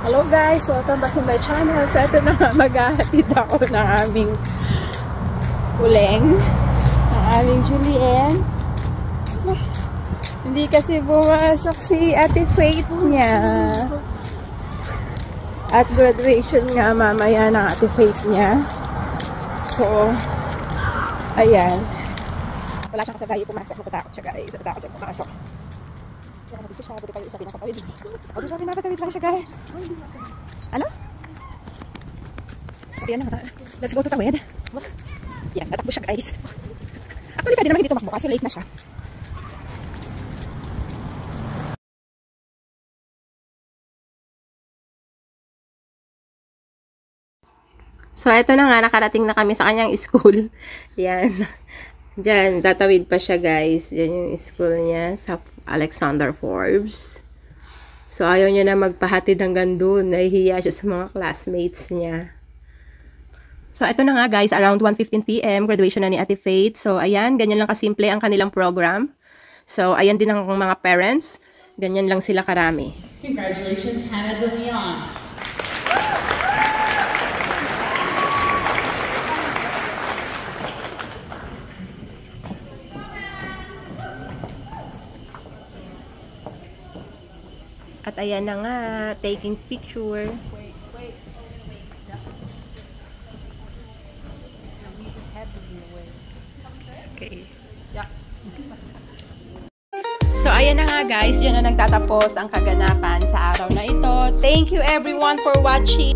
Hello guys! Welcome back to my channel. So ito na nga, maghahatid ako ng aming uleng, ng aming Julienne. Hindi kasi pumasok si Ate Faith niya. At graduation nga mamaya ng Ate Faith niya. So, ayan. Wala siyang kasabay pumasok. Natatakot siya guys. Natatakot siya pumasok. Kaya dito siya. Buti kayo isa pinakatawid. O, di sabi napatawid lang siya guys. Ano? So, ayan na nga. Let's go to tawid. Yan, natakbo siya guys. Actually, pwede naman hindi tumakbo kasi late na siya. So, eto na nga, nakarating na kami sa kanyang school. Yan. Diyan, tatawid pa siya guys. Diyan yung school niya sa Alexander Forbes. So, ayaw niya na magpahatid hanggang doon. Nahihiya siya sa mga classmates niya. So, eto na nga guys, around 1:15 PM, graduation na ni Ate Faith. So, ayan, ganyan lang kasimple ang kanilang program. So, ayan din ang mga parents. Ganyan lang sila karami. Congratulations, Hannah De Leon. At ayan na nga, taking picture. Okay. So ayan na nga guys, diyan na nagtatapos ang kaganapan sa araw na ito. Thank you everyone for watching.